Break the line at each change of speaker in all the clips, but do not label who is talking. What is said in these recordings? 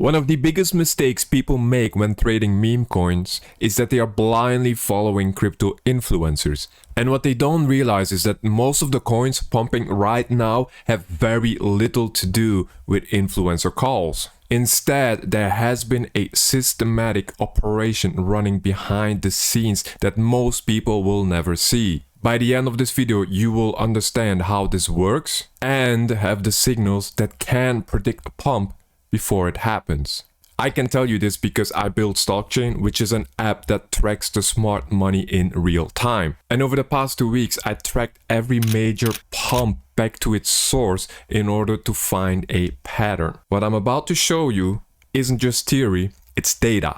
One of the biggest mistakes people make when trading meme coins is that they are blindly following crypto influencers. And what they don't realize is that most of the coins pumping right now have very little to do with influencer calls. Instead, there has been a systematic operation running behind the scenes that most people will never see. By the end of this video, you will understand how this works and have the signals that can predict a pump before it happens. I can tell you this because I built Stockchain, which is an app that tracks the smart money in real time. And over the past 2 weeks, I tracked every major pump back to its source in order to find a pattern. What I'm about to show you isn't just theory, it's data.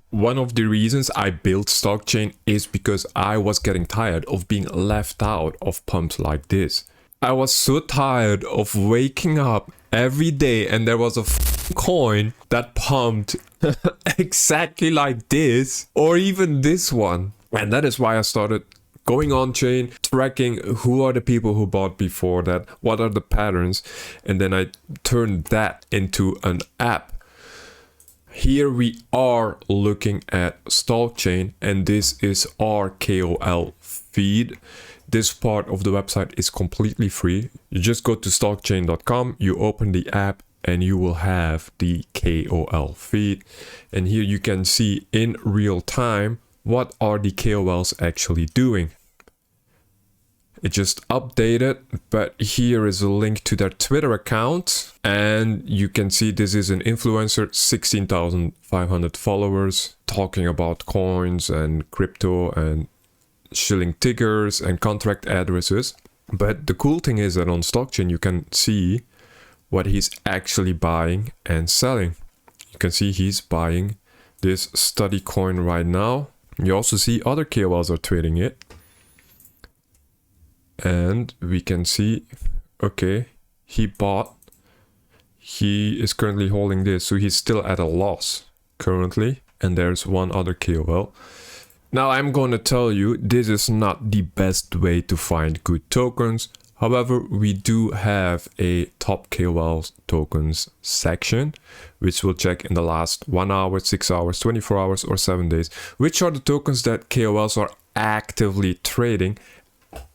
One of the reasons I built Stockchain is because I was getting tired of being left out of pumps like this. I was so tired of waking up every day and there was a coin that pumped exactly like this, or even this one. And that is why I started going on chain, tracking who are the people who bought before that, what are the patterns, and then I turned that into an app. Here we are looking at Stockchain, and this is our KOL feed. This part of the website is completely free. You just go to stockchain.com, you open the app, and you will have the KOL feed. And here you can see in real time what are the KOLs actually doing. It just updated, but here is a link to their Twitter account. And you can see this is an influencer, 16,500 followers, talking about coins and crypto and shilling tickers and contract addresses. But the cool thing is that on Stockchain you can see what he's actually buying and selling. You can see he's buying this study coin right now. You also see other KOLs are trading it. And we can see, okay, he bought, he is currently holding this, so he's still at a loss currently. And there's one other KOL. Now I'm going to tell you, this is not the best way to find good tokens. However, we do have a top KOL tokens section, which will check in the last 1 hour, 6 hours, 24 hours, or 7 days, which are the tokens that KOLs are actively trading.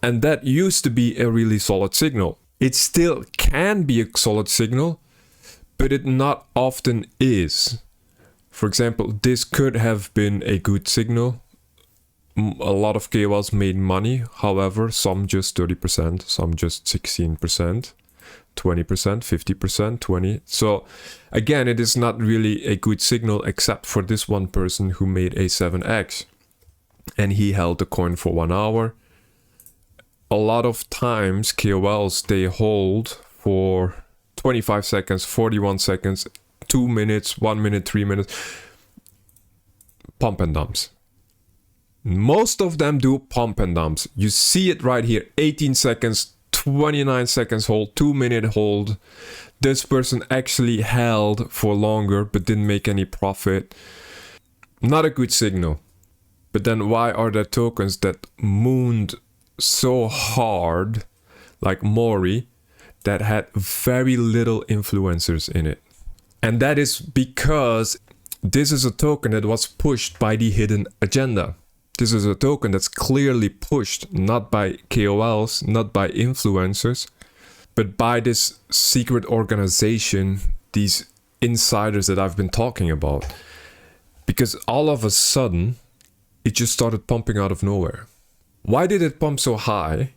And that used to be a really solid signal. It still can be a solid signal, but it not often is. For example, this could have been a good signal. A lot of KOLs made money. However, some just 30%, some just 16%, 20%, 50%, 20%. So again, it is not really a good signal except for this one person who made a 7x. And he held the coin for 1 hour. A lot of times KOLs, they hold for 25 seconds, 41 seconds, 2 minutes, 1 minute, 3 minutes. Pump and dumps. Most of them do pump and dumps. You see it right here, 18 seconds, 29 seconds hold, 2 minute hold. This person actually held for longer but didn't make any profit. Not a good signal. But then why are there tokens that mooned so hard, like Mori, that had very little influencers in it? And that is because this is a token that was pushed by the hidden agenda. This is a token that's clearly pushed not by KOLs, not by influencers, but by this secret organization, these insiders that I've been talking about. Because all of a sudden, it just started pumping out of nowhere. Why did it pump so high?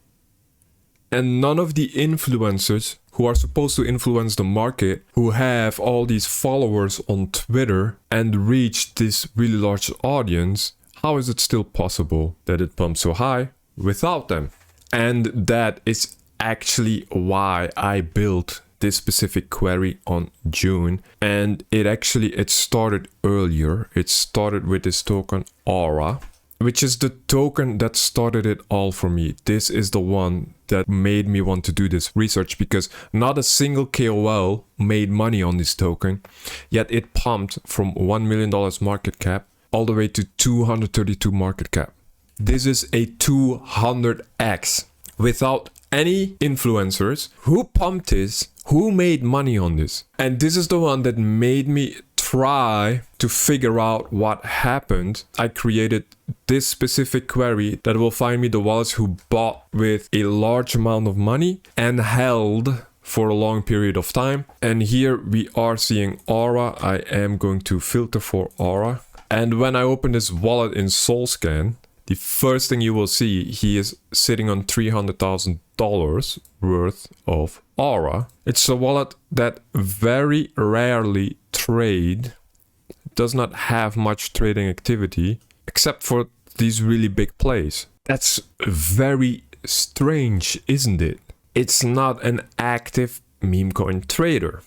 And none of the influencers who are supposed to influence the market, who have all these followers on Twitter and reach this really large audience, how is it still possible that it pumped so high without them? And that is actually why I built this specific query on June. And it started earlier. It started with this token Aura, which is the token that started it all for me. This is the one that made me want to do this research, because not a single KOL made money on this token, yet it pumped from $1 million market cap all the way to 232 market cap. This is a 200x without any influencers who pumped this, who made money on this. And this is the one that made me try to figure out what happened. I created this specific query that will find me the wallets who bought with a large amount of money and held for a long period of time. And here we are seeing Aura. I am going to filter for Aura. And when I open this wallet in SoulScan, the first thing you will see, he is sitting on $300,000 worth of Aura. It's a wallet that very rarely trade, does not have much trading activity, except for these really big plays. That's very strange, isn't it? It's not an active meme coin trader.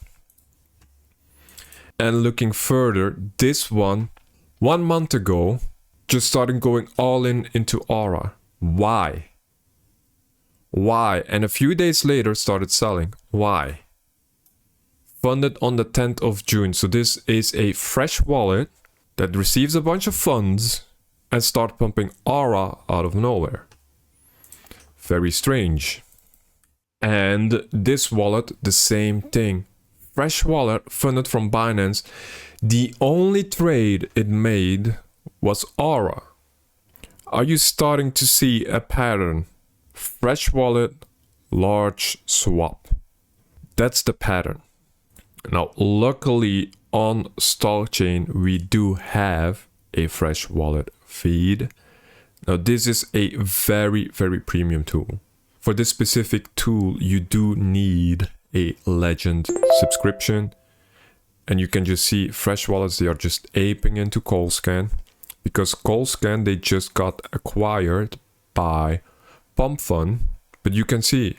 And looking further, this one 1 month ago, just started going all in into Aura. Why? Why? And a few days later started selling. Why? Funded on the 10th of June. So this is a fresh wallet that receives a bunch of funds and start pumping Aura out of nowhere. Very strange. And this wallet, the same thing. Fresh wallet funded from Binance. The only trade it made was Aura. Are you starting to see a pattern? Fresh wallet, large swap. That's the pattern. Now, luckily on Stalkchain, we do have a fresh wallet feed. Now, this is a very, very premium tool. For this specific tool, you do need a Legend subscription. And you can just see fresh wallets, they are just aping into ColdScan. Because ColdScan, they just got acquired by PumpFun. But you can see,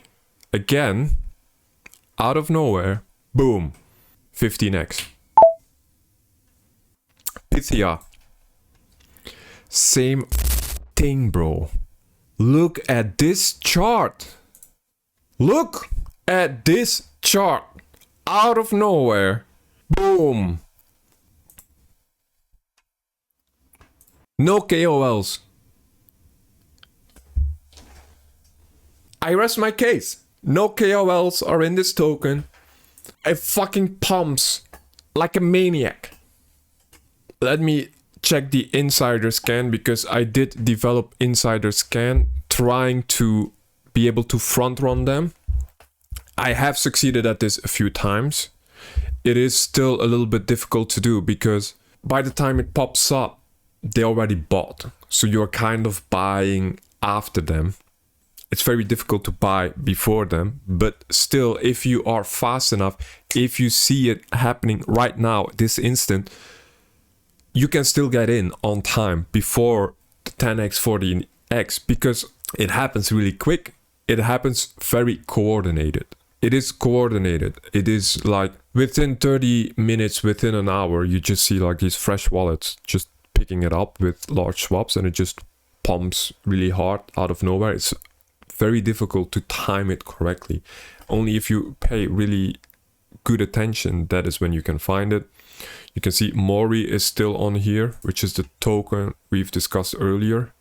again, out of nowhere, boom, 15x. Pythia. Same thing, bro. Look at this chart. Look at this chart. Out of nowhere. Boom. No KOLs. I rest my case. No KOLs are in this token. It fucking pumps like a maniac. Let me check the insider scan, because I did develop insider scan trying to be able to front run them. I have succeeded at this a few times. It is still a little bit difficult to do because by the time it pops up, they already bought. So you're kind of buying after them. It's very difficult to buy before them, but still, if you are fast enough, if you see it happening right now, this instant, you can still get in on time before the 10x, 40x, because it happens really quick. It happens very coordinated. It is coordinated. It is like within 30 minutes, within an hour, you just see like these fresh wallets just picking it up with large swaps, and it just pumps really hard out of nowhere. It's very difficult to time it correctly. Only if you pay really good attention, that is when you can find it. You can see Mori is still on here, which is the token we've discussed earlier.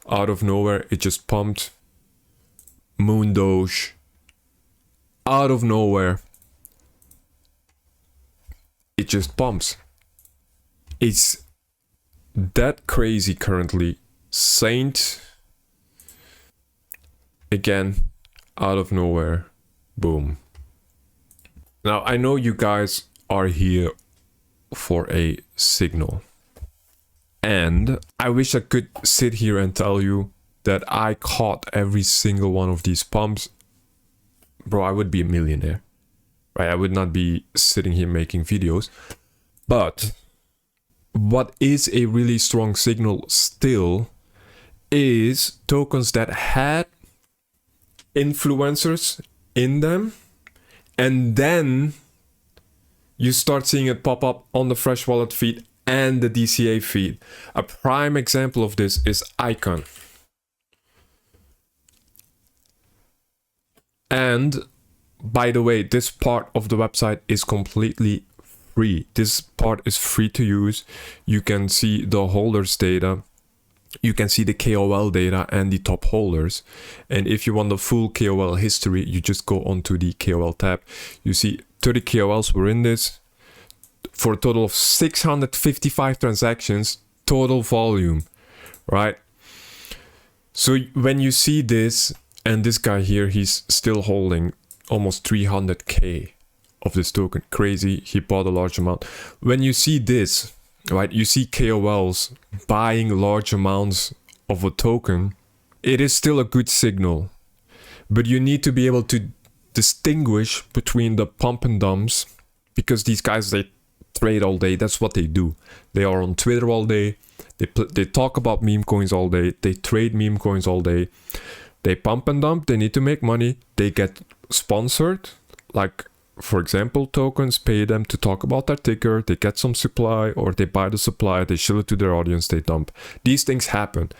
Out of nowhere, it just pumped. Moondoge. Out of nowhere, it just pumps. It's that crazy currently. Saint, again, out of nowhere, boom. Now, I know you guys are here for a signal. And I wish I could sit here and tell you that I caught every single one of these pumps. Bro, I would be a millionaire, right? I would not be sitting here making videos. But what is a really strong signal still is tokens that had influencers in them, and then you start seeing it pop up on the Fresh Wallet feed and the DCA feed. A prime example of this is Icon. And by the way, this part of the website is completely free. This part is free to use. You can see the holders data. you can see the KOL data and the top holders. And if you want the full KOL history, you just go onto the KOL tab. You see 30 KOLs were in this for a total of 655 transactions, total volume, right? So when you see this, and this guy here, he's still holding almost 300K of this token. Crazy, he bought a large amount. When you see this, right, you see KOLs buying large amounts of a token, it is still a good signal. But you need to be able to distinguish between the pump and dumps, because these guys, they trade all day. That's what they do. They are on Twitter all day. They talk about meme coins all day. They trade meme coins all day. They pump and dump. They need to make money. They get sponsored, like, for example, tokens pay them to talk about their ticker. They get some supply, or they buy the supply, they show it to their audience, they dump. These things happen.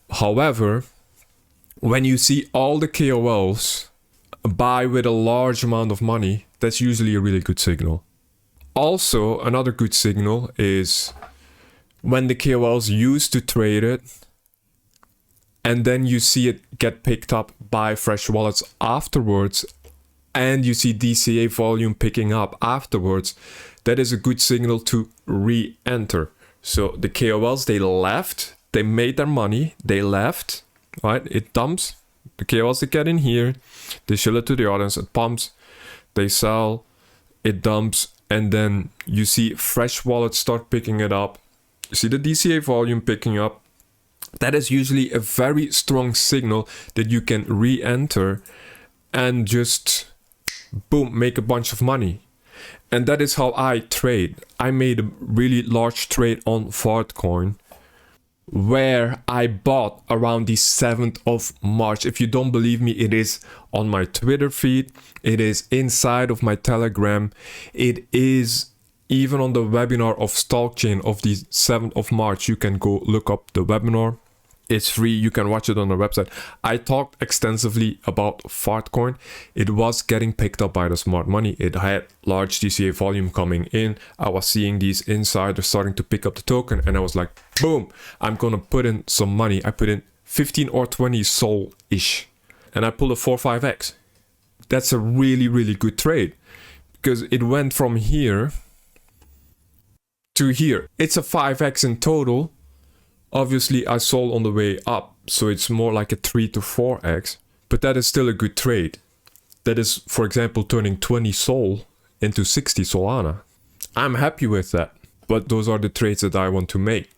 However, when you see all the KOLs buy with a large amount of money, that's usually a really good signal. Also, another good signal is when the KOLs used to trade it, and then you see it get picked up by fresh wallets afterwards, and you see DCA volume picking up afterwards, that is a good signal to re-enter. So the KOLs, they left, they made their money, they left, right? It dumps, the KOLs, they get in here, they show it to the audience, it pumps, they sell, it dumps, and then you see fresh wallets start picking it up. You see the DCA volume picking up. That is usually a very strong signal that you can re-enter and just boom, make a bunch of money. And that is how I trade. I made a really large trade on Fartcoin where I bought around the 7th of March. If you don't believe me, it is on my Twitter feed. It is inside of my Telegram. It is even on the webinar of Stalkchain of the 7th of March. You can go look up the webinar. It's free. You can watch it on the website. I talked extensively about Fartcoin. It was getting picked up by the smart money. It had large DCA volume coming in. I was seeing these insiders starting to pick up the token, and I was like, boom, I'm gonna put in some money. I put in 15 or 20 SOL-ish, and I pulled a 4-5x. That's a really, really good trade because it went from here to here. It's a 5x in total. Obviously, I sold on the way up, so it's more like a 3 to 4x, but that is still a good trade. That is, for example, turning 20 SOL into 60 Solana. I'm happy with that, but those are the trades that I want to make.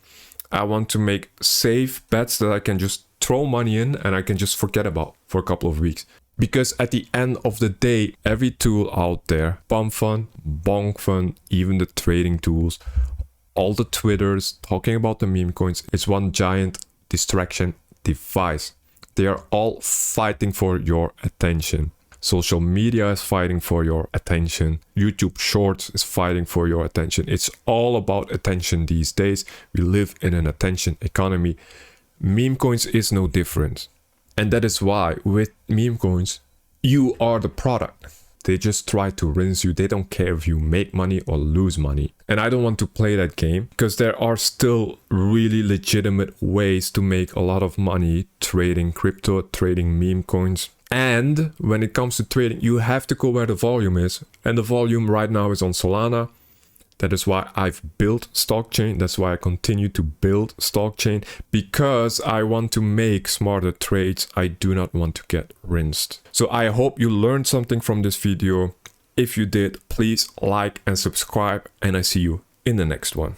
I want to make safe bets that I can just throw money in and I can just forget about for a couple of weeks. Because at the end of the day, every tool out there, Pump Fund, Bonk Fund, even the trading tools, all the Twitters talking about the meme coins, it's one giant distraction device. They are all fighting for your attention. Social media is fighting for your attention. YouTube Shorts is fighting for your attention. It's all about attention these days. We live in an attention economy. Meme coins is no different. And that is why with meme coins, you are the product. They just try to rinse you. They don't care if you make money or lose money. And I don't want to play that game because there are still really legitimate ways to make a lot of money trading crypto, trading meme coins. And when it comes to trading, you have to go where the volume is. And the volume right now is on Solana. That is why I've built Stalkchain. That's why I continue to build Stalkchain, because I want to make smarter trades. I do not want to get rinsed. So I hope you learned something from this video. If you did, please like and subscribe, and I see you in the next one.